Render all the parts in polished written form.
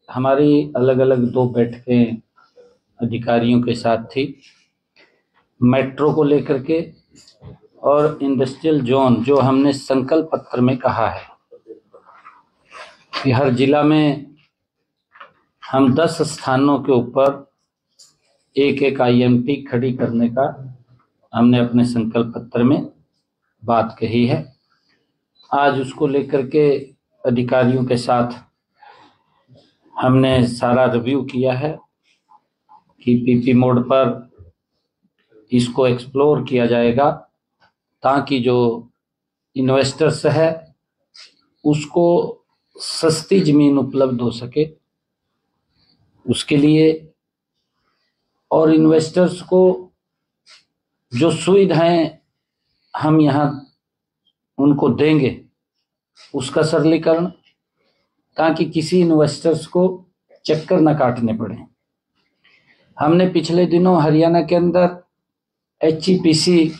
हमारी अलग अलग दो बैठकें अधिकारियों के साथ थी, मेट्रो को लेकर के और इंडस्ट्रियल जोन। जो हमने संकल्प पत्र में कहा है कि हर जिला में हम 10 स्थानों के ऊपर एक एक आईएमटी खड़ी करने का हमने अपने संकल्प पत्र में बात कही है। आज उसको लेकर के अधिकारियों के साथ हमने सारा रिव्यू किया है कि पीपी मोड पर इसको एक्सप्लोर किया जाएगा ताकि जो इन्वेस्टर्स है उसको सस्ती जमीन उपलब्ध हो सके उसके लिए, और इन्वेस्टर्स को जो सुविधाएं हम यहाँ उनको देंगे उसका सरलीकरण, ताकि किसी इन्वेस्टर्स को चक्कर न काटने पड़े। हमने पिछले दिनों हरियाणा के अंदर HEPC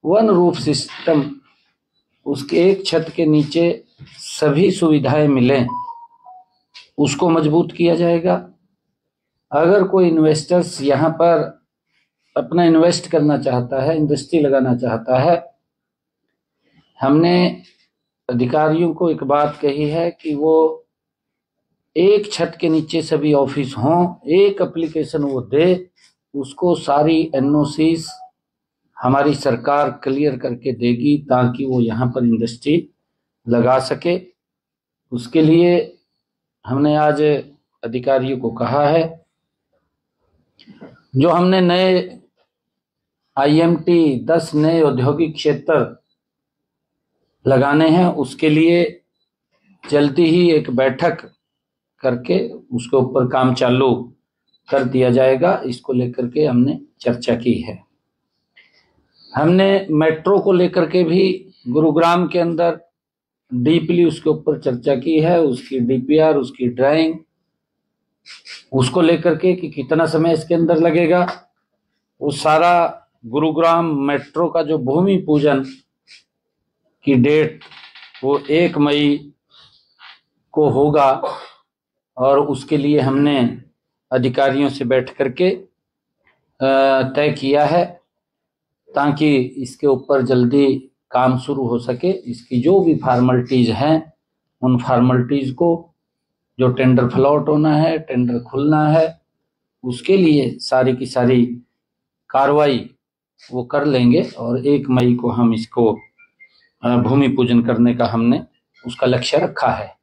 वन रूफ सिस्टम, उसके एक छत के नीचे सभी सुविधाएं मिलें, उसको मजबूत किया जाएगा। अगर कोई इन्वेस्टर्स यहाँ पर अपना इन्वेस्ट करना चाहता है, इंडस्ट्री लगाना चाहता है, हमने अधिकारियों को एक बात कही है कि वो एक छत के नीचे सभी ऑफिस हों, एक एप्लीकेशन वो दे, उसको सारी NOCs हमारी सरकार क्लियर करके देगी ताकि वो यहाँ पर इंडस्ट्री लगा सके। उसके लिए हमने आज अधिकारियों को कहा है, जो हमने नए IMT 10 नए औद्योगिक क्षेत्र लगाने हैं, उसके लिए जल्दी ही एक बैठक करके उसके ऊपर काम चालू कर दिया जाएगा। इसको लेकर के हमने चर्चा की है। हमने मेट्रो को लेकर के भी गुरुग्राम के अंदर डीपली उसके ऊपर चर्चा की है, उसकी DPR, उसकी ड्राइंग, उसको लेकर के कि कितना समय इसके अंदर लगेगा। वो सारा गुरुग्राम मेट्रो का जो भूमि पूजन की डेट वो 1 मई को होगा, और उसके लिए हमने अधिकारियों से बैठ करके तय किया है ताकि इसके ऊपर जल्दी काम शुरू हो सके। इसकी जो भी फॉर्मेलिटीज हैं उन फॉर्मेलिटीज को, जो टेंडर फ्लॉट होना है, टेंडर खुलना है, उसके लिए सारी की सारी कार्रवाई वो कर लेंगे, और 1 मई को हम इसको भूमि पूजन करने का हमने उसका लक्ष्य रखा है।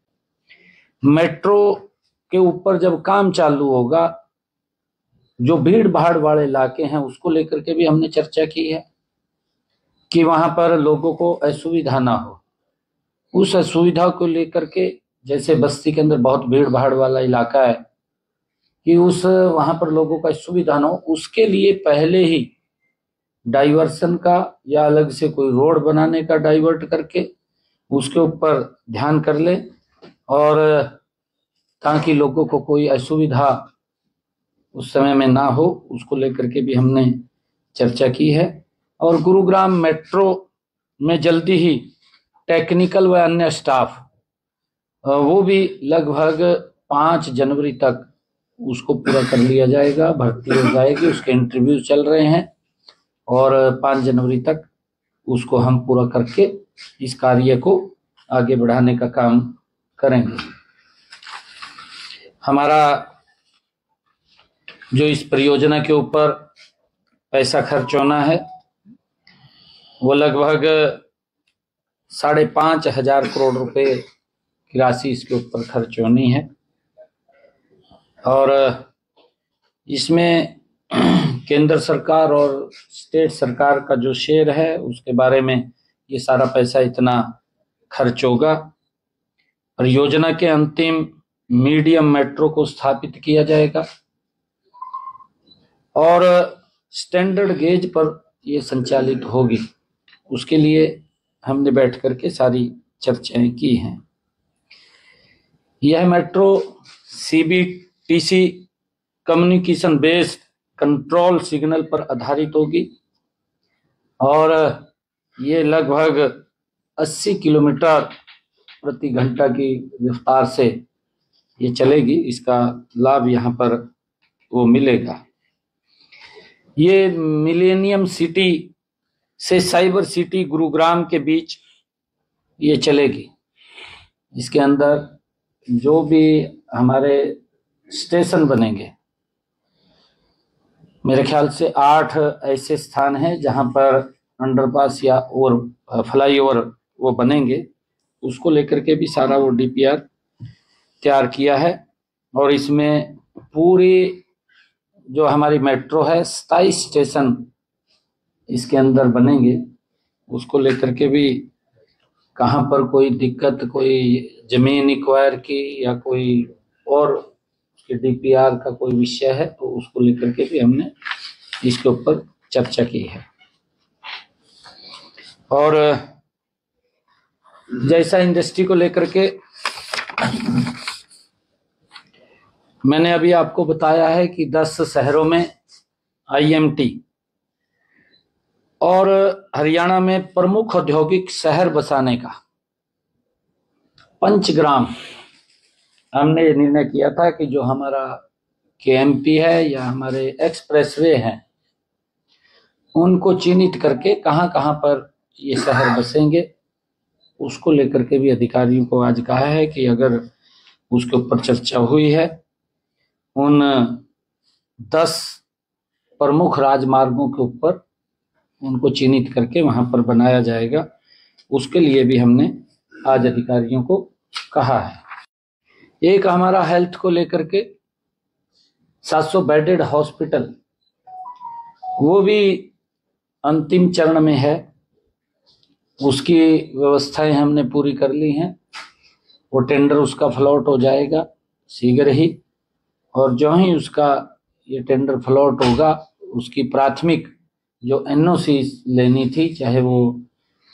मेट्रो के ऊपर जब काम चालू होगा, जो भीड़ भाड़ वाले इलाके हैं उसको लेकर के भी हमने चर्चा की है कि वहां पर लोगों को असुविधा ना हो। उस असुविधा को लेकर के, जैसे बस्ती के अंदर बहुत भीड़ भाड़ वाला इलाका है, कि उस वहां पर लोगों का सुविधा ना हो, उसके लिए पहले ही डाइवर्सन का या अलग से कोई रोड बनाने का डाइवर्ट करके उसके ऊपर ध्यान कर ले, और ताकि लोगों को कोई असुविधा उस समय में ना हो, उसको लेकर के भी हमने चर्चा की है। और गुरुग्राम मेट्रो में जल्दी ही टेक्निकल व अन्य स्टाफ वो भी लगभग 5 जनवरी तक उसको पूरा कर लिया जाएगा, भर्ती हो जाएगी, उसके इंटरव्यू चल रहे हैं, और 5 जनवरी तक उसको हम पूरा करके इस कार्य को आगे बढ़ाने का काम करेंगे। हमारा जो इस परियोजना के ऊपर पैसा खर्च होना है वो लगभग 5,500 करोड़ रुपए की राशि इसके ऊपर खर्च होनी है, और इसमें केंद्र सरकार और स्टेट सरकार का जो शेयर है उसके बारे में ये सारा पैसा इतना खर्च होगा। परियोजना के अंतिम मीडियम मेट्रो को स्थापित किया जाएगा, और स्टैंडर्ड गेज पर ये संचालित होगी। उसके लिए हमने बैठ करके सारी चर्चाएं की हैं। यह metro CBTC communication based control signal पर आधारित होगी, और ये लगभग 80 किलोमीटर प्रति घंटा की रफ्तार से ये चलेगी, इसका लाभ यहाँ पर वो मिलेगा। ये मिलेनियम सिटी से साइबर सिटी गुरुग्राम के बीच ये चलेगी। इसके अंदर जो भी हमारे स्टेशन बनेंगे, मेरे ख्याल से 8 ऐसे स्थान हैं जहां पर अंडरपास या और फ्लाईओवर वो बनेंगे, उसको लेकर के भी सारा वो डीपीआर तैयार किया है। और इसमें पूरी जो हमारी मेट्रो है 27 स्टेशन इसके अंदर बनेंगे, उसको लेकर के भी कहाँ पर कोई दिक्कत, कोई जमीन एक्वायर की या कोई और डीपीआर का कोई विषय है तो उसको लेकर के भी हमने इसके ऊपर चर्चा की है। और जैसा इंडस्ट्री को लेकर के मैंने अभी आपको बताया है कि 10 शहरों में आईएमटी और हरियाणा में प्रमुख औद्योगिक शहर बसाने का पंचग्राम हमने ये निर्णय किया था कि जो हमारा केएमपी है या हमारे एक्सप्रेसवे हैं उनको चिन्हित करके कहां कहां पर ये शहर बसेंगे, उसको लेकर के भी अधिकारियों को आज कहा है कि अगर उसके ऊपर चर्चा हुई है, उन 10 प्रमुख राजमार्गों के ऊपर उनको चिन्हित करके वहां पर बनाया जाएगा। उसके लिए भी हमने आज अधिकारियों को कहा है। एक हमारा हेल्थ को लेकर के 700 बेडेड हॉस्पिटल, वो भी अंतिम चरण में है, उसकी व्यवस्थाएं हमने पूरी कर ली हैं। वो टेंडर उसका फ्लॉट हो जाएगा शीघ्र ही, और जो ही उसका ये टेंडर फ्लॉट होगा उसकी प्राथमिक जो एनओसी लेनी थी, चाहे वो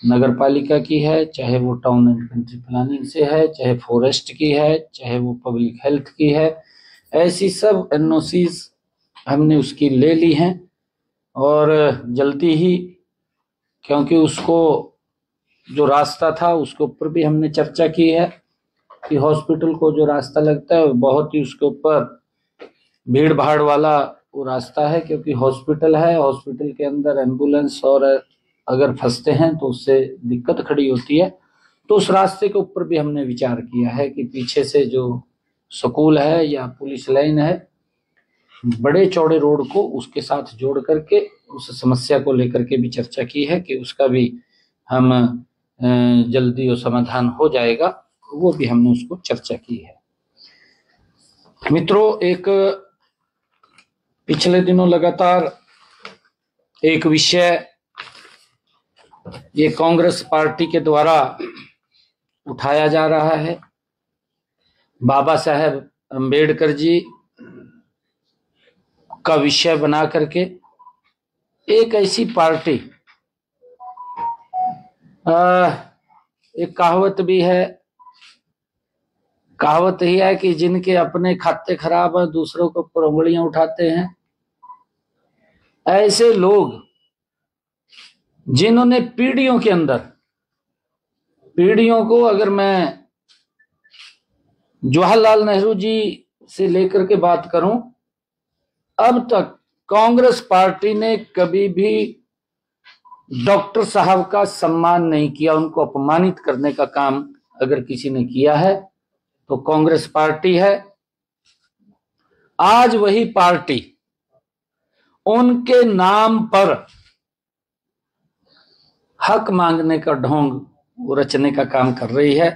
नगर पालिका की है, चाहे वो टाउन एंड कंट्री प्लानिंग से है, चाहे फॉरेस्ट की है, चाहे वो पब्लिक हेल्थ की है, ऐसी सब एनओसीज हमने उसकी ले ली हैं। और जल्दी ही, क्योंकि उसको जो रास्ता था उसके ऊपर भी हमने चर्चा की है कि हॉस्पिटल को जो रास्ता लगता है बहुत ही उसके ऊपर भीड़ भाड़ वाला वो रास्ता है, क्योंकि हॉस्पिटल है, हॉस्पिटल के अंदर एम्बुलेंस और अगर फंसते हैं तो उससे दिक्कत खड़ी होती है। तो उस रास्ते के ऊपर भी हमने विचार किया है कि पीछे से जो स्कूल है या पुलिस लाइन है, बड़े चौड़े रोड को उसके साथ जोड़ करके उस समस्या को लेकर के भी चर्चा की है कि उसका भी हम जल्दी वो समाधान हो जाएगा, वो भी हमने उसको चर्चा की है। मित्रों, एक पिछले दिनों लगातार एक विषय ये कांग्रेस पार्टी के द्वारा उठाया जा रहा है, बाबा साहेब अंबेडकर जी का विषय बना करके एक ऐसी पार्टी, एक कहावत भी है, कहावत ही है कि जिनके अपने खाते खराब है दूसरों के ऊपर उंगलियां उठाते हैं। ऐसे लोग जिन्होंने पीढ़ियों के अंदर, पीढ़ियों को अगर मैं जवाहरलाल नेहरू जी से लेकर के बात करूं, अब तक कांग्रेस पार्टी ने कभी भी डॉक्टर साहब का सम्मान नहीं किया। उनको अपमानित करने का काम अगर किसी ने किया है तो कांग्रेस पार्टी है। आज वही पार्टी उनके नाम पर हक मांगने का ढोंग रचने का काम कर रही है।